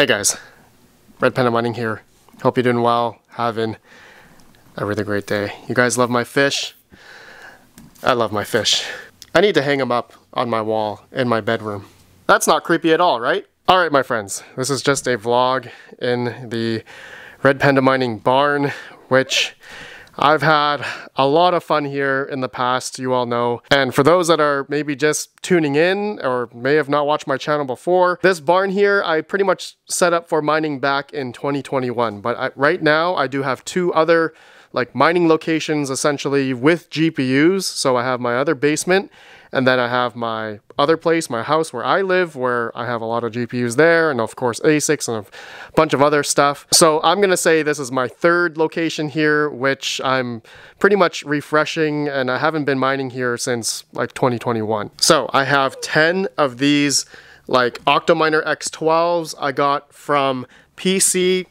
Hey guys, RedPandaMining here. Hope you're doing well, having a really great day. You guys love my fish? I love my fish. I need to hang them up on my wall in my bedroom. That's not creepy at all, right? Alright my friends, this is just a vlog in the RedPandaMining barn, which I've had a lot of fun here in the past, you all know. And for those that are maybe just tuning in or may have not watched my channel before, this barn here I pretty much set up for mining back in 2021. But right now I do have two other mining locations essentially with GPUs. So I have my other basement, and then I have my other place, my house where I live, where I have a lot of GPUs there, and of course ASICs and a bunch of other stuff. So I'm gonna say this is my third location here, which I'm pretty much refreshing, and I haven't been mining here since 2021. So I have 10 of these Octominer X12s I got from PC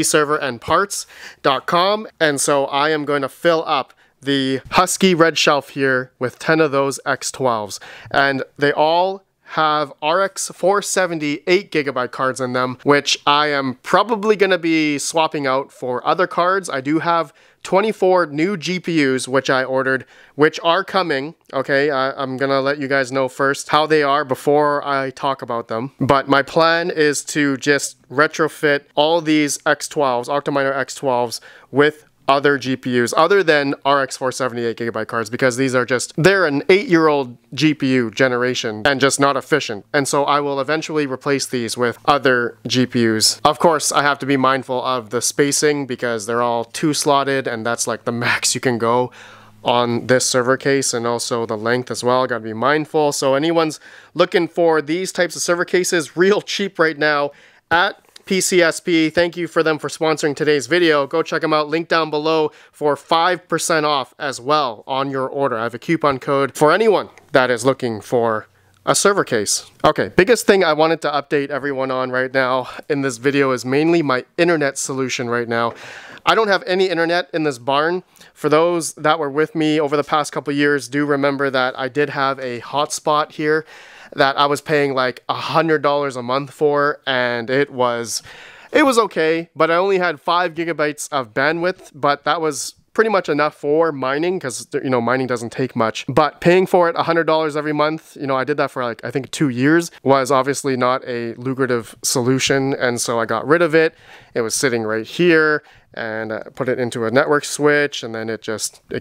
Server and Parts.com, and so I am going to fill up the Husky red shelf here with 10 of those X12s, and they all have RX 470 8GB cards in them, which I am probably going to be swapping out for other cards. I do have 24 new GPUs which I ordered, which are coming. Okay, I'm gonna let you guys know first how they are before I talk about them. But my plan is to just retrofit all these X12s, Octominer X12s, with other GPUs other than RX 470 8GB cards, because these are they're an 8-year-old GPU generation and just not efficient. And so I will eventually replace these with other GPUs. Of course, I have to be mindful of the spacing because they're all 2-slotted, and that's the max you can go on this server case, and also the length as well. Gotta be mindful. So anyone's looking for these types of server cases real cheap right now at PCSP, thank you for them for sponsoring today's video. Go check them out, link down below for 5% off as well on your order. I have a coupon code for anyone that is looking for a server case. Okay, biggest thing I wanted to update everyone on right now in this video is mainly my internet solution right now. I don't have any internet in this barn. For those that were with me over the past couple years, do remember that I did have a hotspot here that I was paying $100 a month for, and it was okay, but I only had 5 GB of bandwidth, but that was pretty much enough for mining, because mining doesn't take much. But paying for it $100 every month, I did that for I think 2 years, was obviously not a lucrative solution, and so I got rid of it. It was sitting right here, and I put it into a network switch, and then it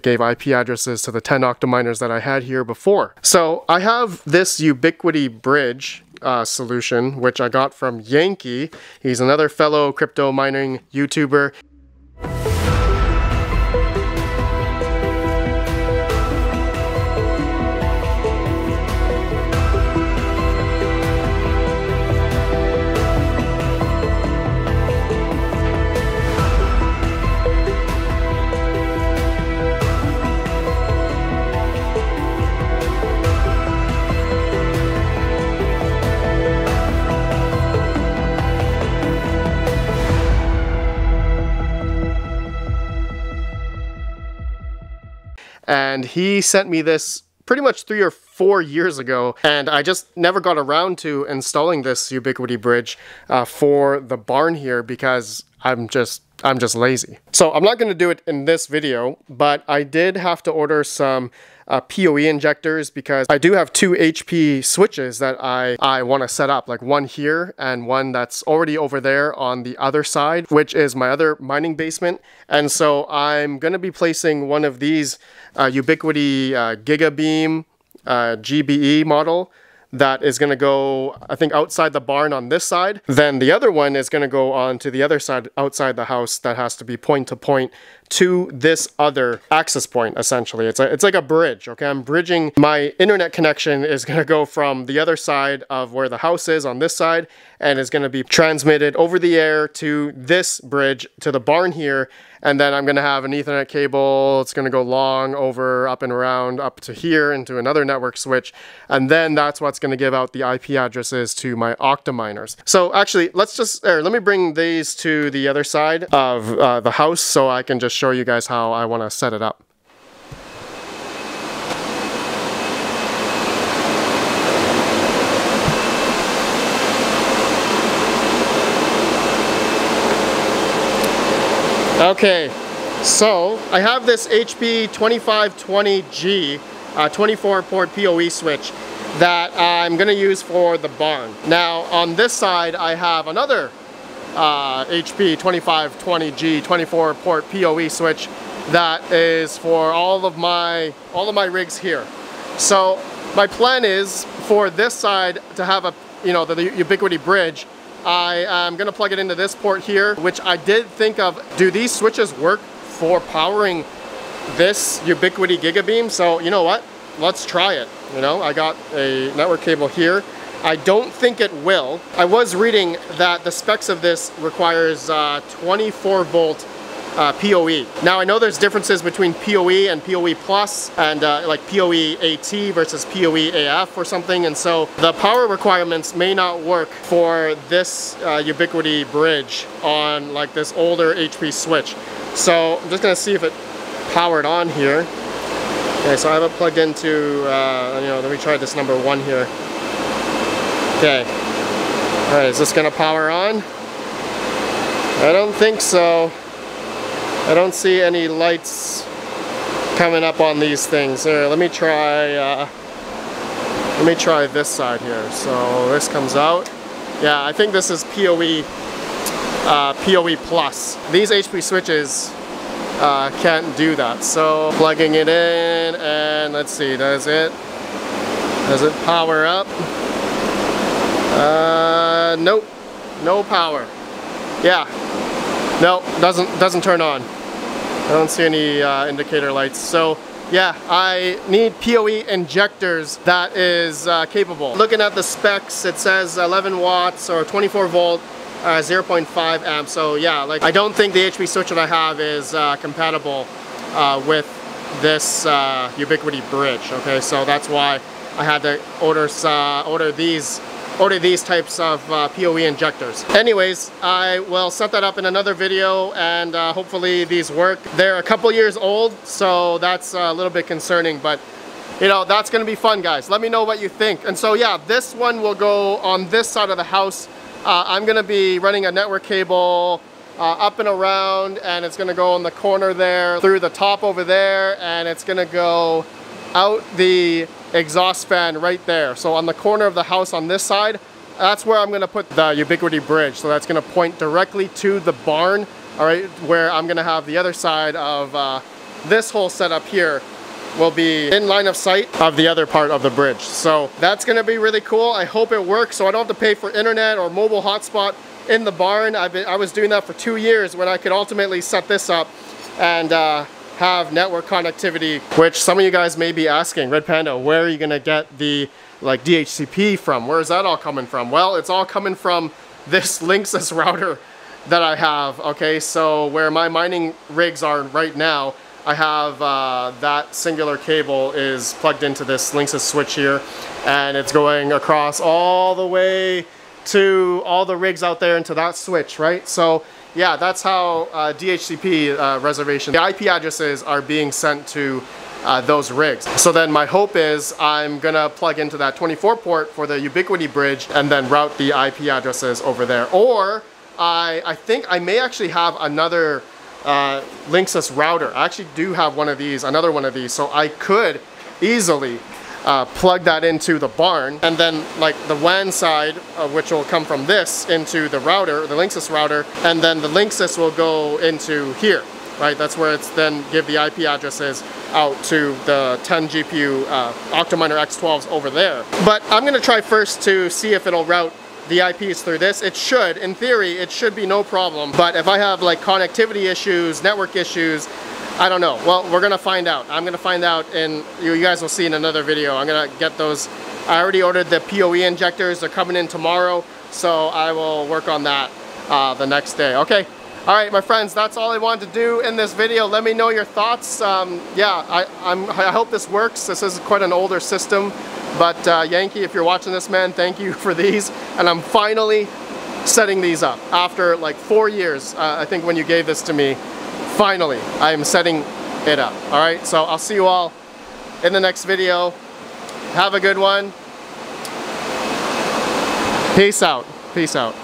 gave IP addresses to the 10 Octominers that I had here before. So I have this Ubiquity Bridge solution, which I got from Yankee. He's another fellow crypto mining YouTuber. And he sent me this pretty much 3 or 4 years ago, and I just never got around to installing this Ubiquity Bridge for the barn here because I'm just lazy. So I'm not going to do it in this video, but I did have to order some PoE injectors because I do have 2 HP switches that I want to set up, one here and one that's already over there on the other side, which is my other mining basement. And so I'm going to be placing one of these Ubiquity GigaBeam GBE model that is going to go, I think, outside the barn on this side. Then the other one is going to go on to the other side outside the house that has to be point to point to this other access point, essentially. It's like a bridge, okay? I'm bridging. My internet connection is going to go from the other side of where the house is on this side, and is going to be transmitted over the air to this bridge to the barn here, and then I'm going to have an Ethernet cable. It's going to go long over, up and around, up to here into another network switch, and then that's what's going to give out the IP addresses to my Octominers. So actually, let me bring these to the other side of the house so I can just show you guys how I want to set it up. Okay, so I have this HP 2520G 24 port PoE switch that I'm gonna use for the barn. Now on this side I have another HP 2520G 24 port PoE switch that is for all of my rigs here. So my plan is for this side to have a, you know, the Ubiquiti bridge. I am gonna plug it into this port here, which I did think of, do these switches work for powering this Ubiquiti Gigabeam? So you know what, let's try it. You know, I got a network cable here. I don't think it will. I was reading that the specs of this requires 24 volt PoE. Now I know there's differences between PoE and PoE Plus and like PoE AT versus PoE AF or something, and so the power requirements may not work for this Ubiquiti bridge on like this older HP switch. So I'm just gonna see if it powered on here. Okay, so I have it plugged into, you know, let me try this number 1 here. Okay, all right, is this gonna power on? I don't think so. I don't see any lights coming up on these things. Here, let me try this side here. So this comes out. Yeah, I think this is PoE Plus. These HP switches can't do that. So plugging it in, and let's see, does it power up? Nope, no power. Yeah, no, doesn't turn on. I don't see any indicator lights. So yeah, I need PoE injectors that is capable. Looking at the specs, it says 11 watts or 24 volt, 0.5 amps. So yeah, like I don't think the HP switch that I have is compatible with this Ubiquiti bridge. Okay, so that's why I had to order these types of PoE injectors. Anyways, I will set that up in another video, and hopefully these work. They're a couple years old, so that's a little bit concerning, but you know, that's gonna be fun, guys. Let me know what you think. And so yeah, this one will go on this side of the house. I'm gonna be running a network cable up and around, and it's gonna go in the corner there, through the top over there, and it's gonna go out the exhaust fan right there. So on the corner of the house on this side, that's where I'm gonna put the Ubiquiti bridge. So that's gonna point directly to the barn, all right, where I'm gonna have the other side of this whole setup here will be in line of sight of the other part of the bridge. So that's gonna be really cool. I hope it works so I don't have to pay for internet or mobile hotspot in the barn. I was doing that for 2 years when I could ultimately set this up and have network connectivity, which some of you guys may be asking, Red Panda, where are you gonna get the like DHCP from? Where is that all coming from? Well, it's all coming from this Linksys router that I have. Okay, so where my mining rigs are right now, I have that singular cable is plugged into this Linksys switch here, and it's going across all the way to all the rigs out there into that switch, right? So yeah, that's how DHCP reservation, the IP addresses are being sent to those rigs. So then my hope is I'm gonna plug into that 24 port for the Ubiquiti bridge and then route the IP addresses over there. Or I think I may actually have another Linksys router. I actually do have one of these, another one of these, so I could easily plug that into the barn, and then like the WAN side, which will come from this into the router, the Linksys router, and then the Linksys will go into here, right? That's where it's then give the IP addresses out to the 10 GPU Octominer X12s over there. But I'm gonna try first to see if it'll route the IPs through this. It should, in theory, it should be no problem. But if I have like connectivity issues, network issues, I don't know. Well, we're gonna find out. I'm gonna find out, and you guys will see in another video. I'm gonna get those. I already ordered the PoE injectors. They're coming in tomorrow, so I will work on that the next day. Okay. All right, my friends, that's all I wanted to do in this video. Let me know your thoughts. Yeah, I hope this works. This is quite an older system, but Yankee, if you're watching this, man, thank you for these. And I'm finally setting these up after like 4 years. I think when you gave this to me, finally, I am setting it up. All right, so I'll see you all in the next video. Have a good one. Peace out. Peace out.